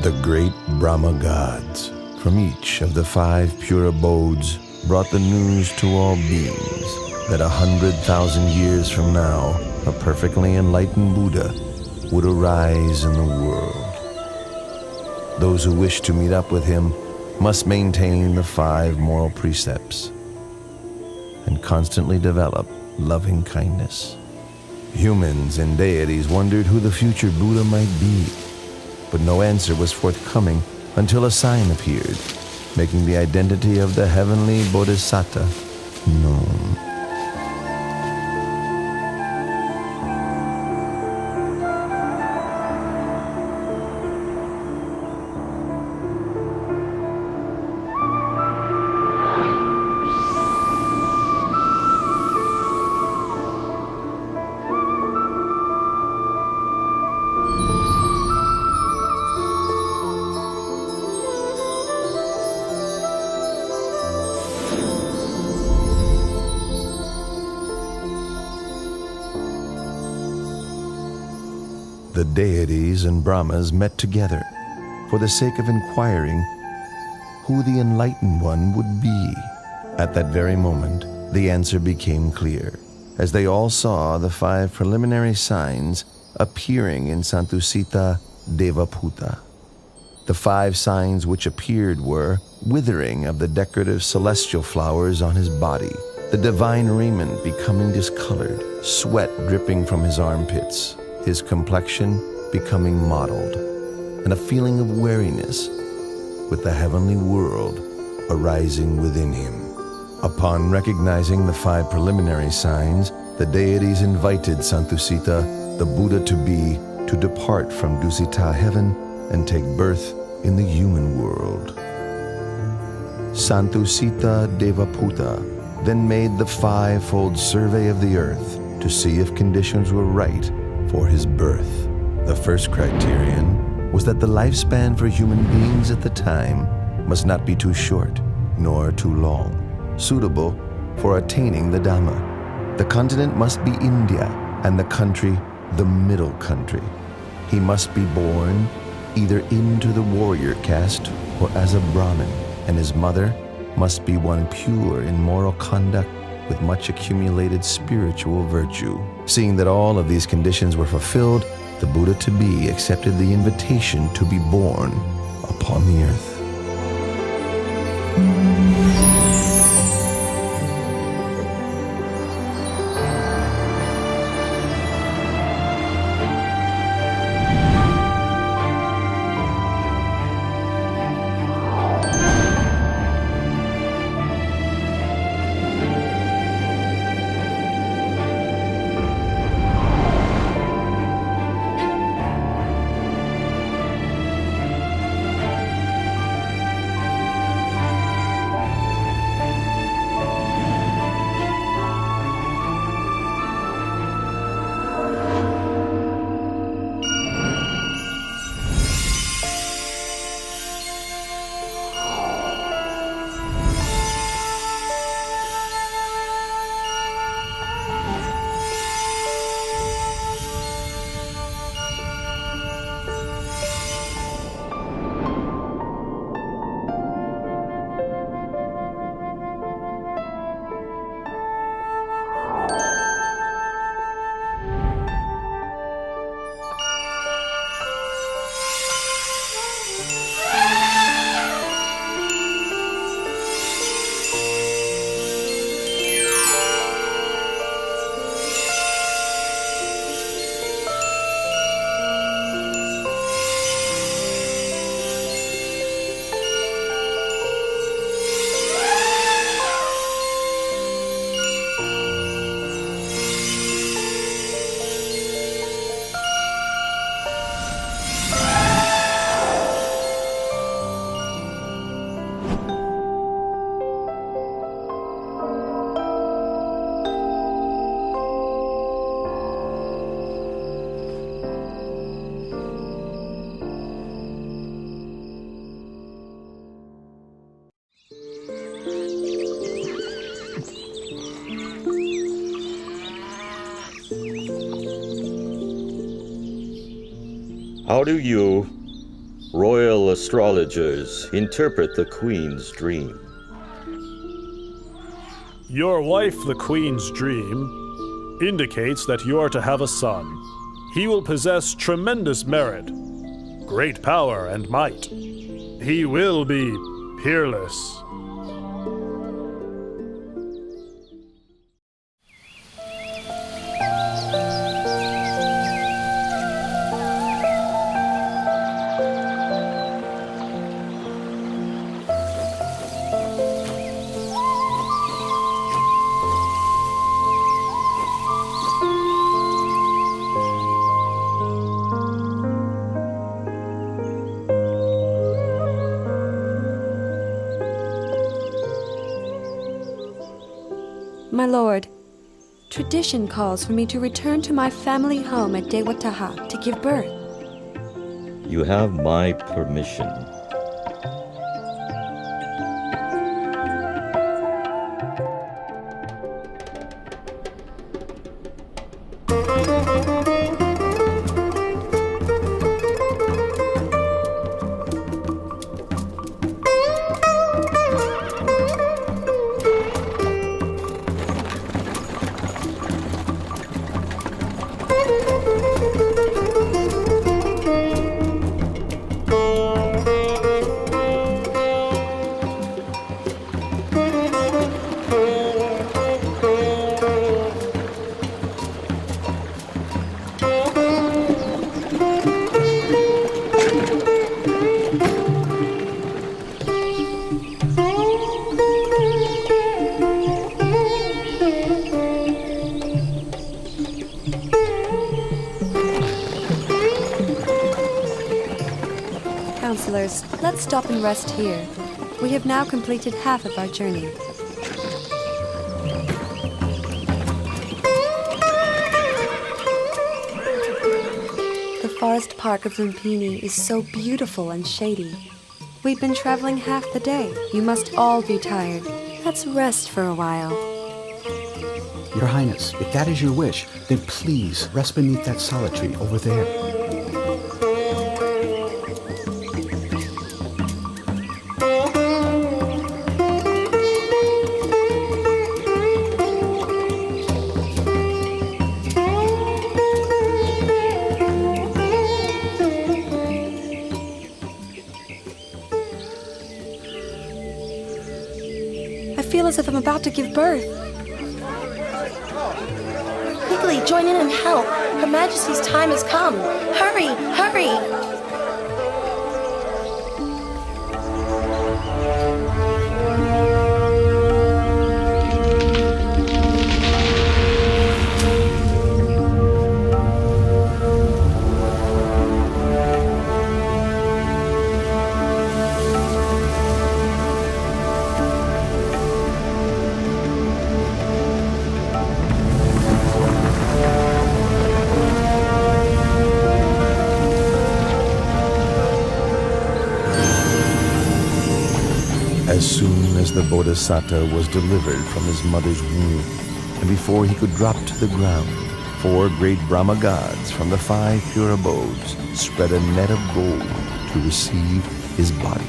The great Brahma gods from each of the 5 pure abodes brought the news to all beings that 100,000 years from now, a perfectly enlightened Buddha would arise in the world. Those who wish to meet up with him must maintain the 5 moral precepts and constantly develop loving kindness. Humans and deities wondered who the future Buddha might be, but no answer was forthcoming until a sign appeared, making the identity of the heavenly Bodhisattva known. The deities and Brahmas met together for the sake of inquiring who the enlightened one would be. At that very moment, the answer became clear, as they all saw the 5 preliminary signs appearing in Santusita Devaputa. The 5 signs which appeared were withering of the decorative celestial flowers on his body, the divine raiment becoming discolored, sweat dripping from his armpits, his complexion becoming mottled, and a feeling of weariness with the heavenly world arising within him. Upon recognizing the 5 preliminary signs, the deities invited Santusita, the Buddha to depart from Dusita heaven and take birth in the human world. Santusita Devaputa then made the 5-fold survey of the earth to see if conditions were right for his birth. The first criterion was that the lifespan for human beings at the time must not be too short nor too long, suitable for attaining the Dhamma. The continent must be India and the country the middle country. He must be born either into the warrior caste or as a Brahmin, and his mother must be one pure in moral conduct with much accumulated spiritual virtue. Seeing that all of these conditions were fulfilled, the Buddha-to-be accepted the invitation to be born upon the earth. How do you Royal astrologers, interpret the Queen's dream. Your wife, the Queen's dream, indicates that you are to have a son. He will possess tremendous merit, great power and might. He will be peerless. My lord, tradition calls for me to return to my family home at Dewataha to give birth. You have my permission. Counselors, let's stop and rest here. We have now completed half of our journey. The forest park of Lumpini is so beautiful and shady. We've been traveling half the day. You must all be tired. Let's rest for a while. Your Highness, if that is your wish, then please rest beneath that solid tree over there. I feel as if I'm about to give birth. Quickly, join in and help. Her Majesty's time has come. Hurry, hurry! As soon as the Bodhisattva was delivered from his mother's womb, and before he could drop to the ground, 4 great Brahma gods from the 5 pure abodes spread a net of gold to receive his body.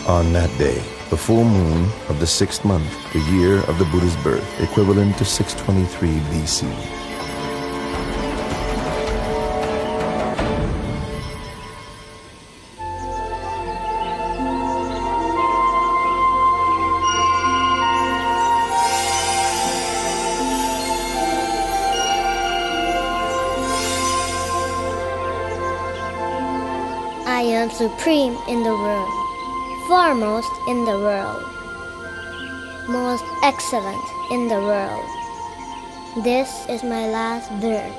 On that day, the full moon of the 6th month, the year of the Buddha's birth, equivalent to 623 BC. I am supreme in the world, foremost in the world, most excellent in the world. This is my last birth.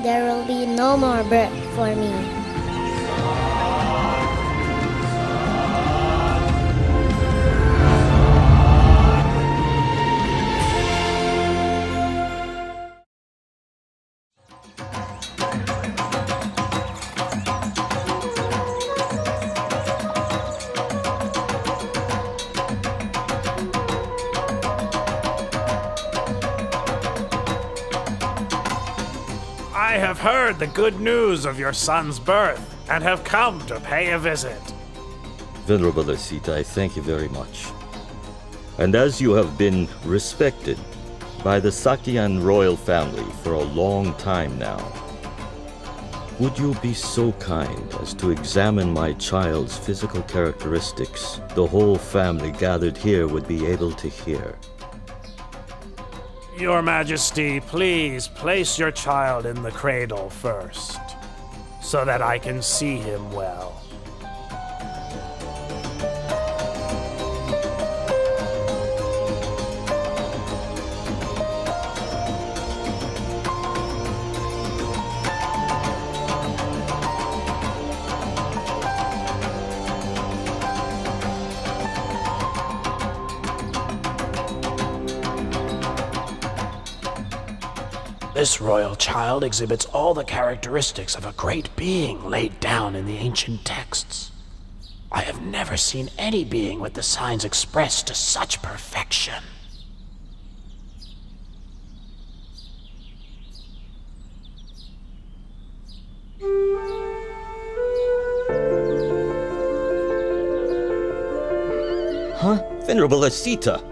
There will be no more birth for me. I have heard the good news of your son's birth and have come to pay a visit. Venerable Asita, I thank you very much. And as you have been respected by the Sakyan royal family for a long time now, would you be so kind as to examine my child's physical characteristics? The whole family gathered here would be able to hear. Your Majesty, please place your child in the cradle first, so that I can see him well. This royal child exhibits all the characteristics of a great being laid down in the ancient texts. I have never seen any being with the signs expressed to such perfection. Huh? Venerable Asita!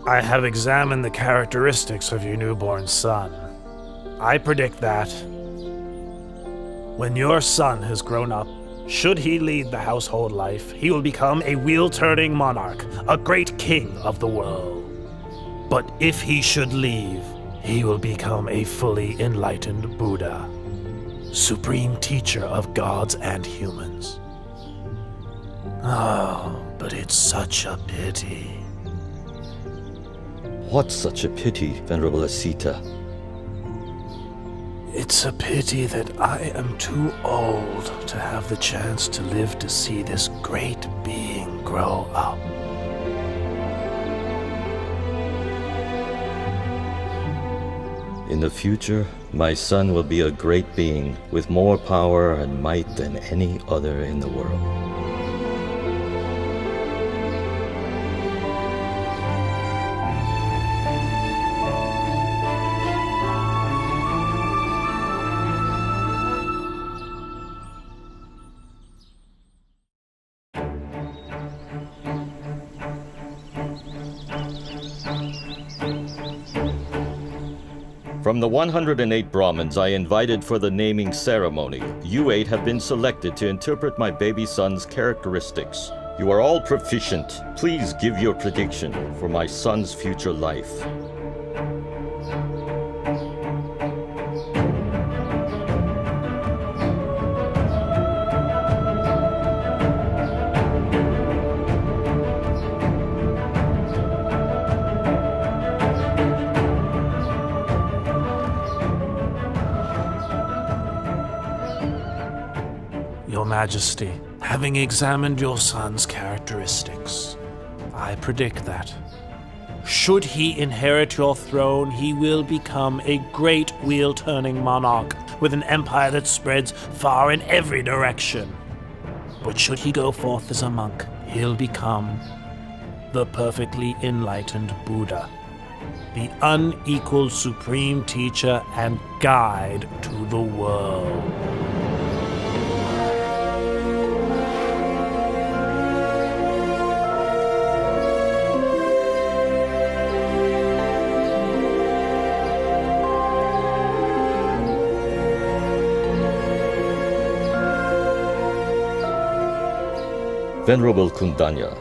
I have examined the characteristics of your newborn son. I predict that when your son has grown up, should he lead the household life, he will become a wheel-turning monarch, a great king of the world. But if he should leave, he will become a fully enlightened Buddha, supreme teacher of gods and humans. Oh, but it's such a pity. What's such a pity, Venerable Asita? It's a pity that I am too old to have the chance to live to see this great being grow up. In the future, my son will be a great being with more power and might than any other in the world. From the 108 Brahmins I invited for the naming ceremony, you 8 have been selected to interpret my baby son's characteristics. You are all proficient. Please give your prediction for my son's future life. Your Majesty, having examined your son's characteristics, I predict that, should he inherit your throne, he will become a great wheel-turning monarch with an empire that spreads far in every direction. But should he go forth as a monk, he'll become the perfectly enlightened Buddha, the unequaled supreme teacher and guide to the world. Venerable Kundanya,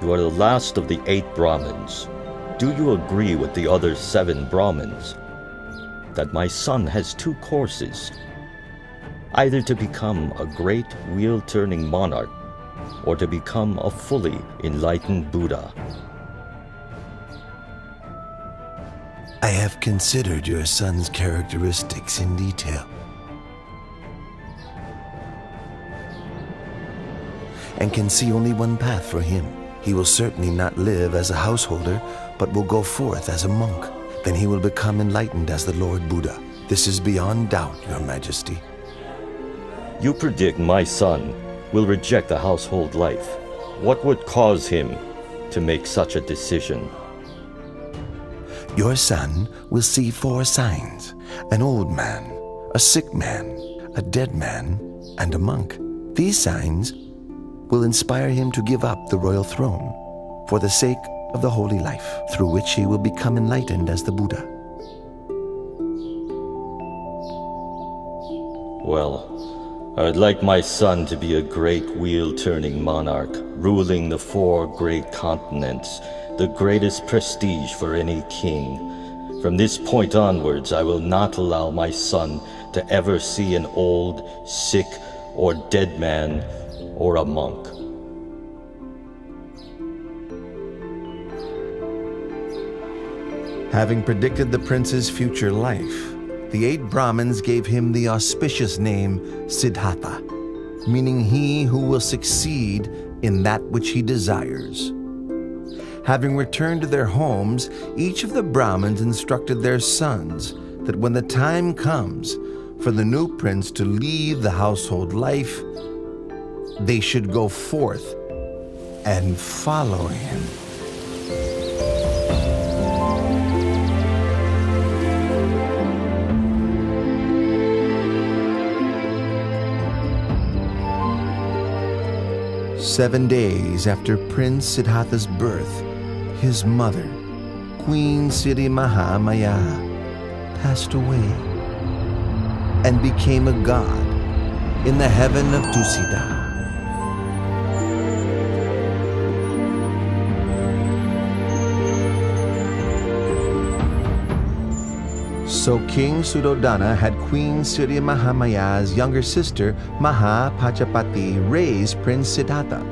you are the last of the 8 Brahmins. Do you agree with the other 7 Brahmins that my son has 2 courses, either to become a great wheel-turning monarch or to become a fully enlightened Buddha? I have considered your son's characteristics in detail, and can see only one path for him. He will certainly not live as a householder, but will go forth as a monk. Then he will become enlightened as the Lord Buddha. This is beyond doubt, Your Majesty. You predict my son will reject the household life What would cause him to make such a decision? Your son will see 4 signs: an old man, a sick man, a dead man, and a monk. These signs will inspire him to give up the royal throne for the sake of the holy life, through which he will become enlightened as the Buddha. Well, I'd like my son to be a great wheel-turning monarch, ruling the 4 great continents, the greatest prestige for any king. From this point onwards, I will not allow my son to ever see an old, sick, or dead man, or a monk. Having predicted the prince's future life, the 8 Brahmins gave him the auspicious name Siddhartha, meaning he who will succeed in that which he desires. Having returned to their homes, each of the Brahmins instructed their sons that when the time comes for the new prince to leave the household life, they should go forth and follow him. Seven days after Prince Siddhartha's birth, his mother, Queen Siddhi Mahamaya, passed away and became a god in the heaven of Dusita. So King Suddhodana had Queen Siddhi Mahamaya's younger sister, Mahapajapati, raise Prince Siddhartha.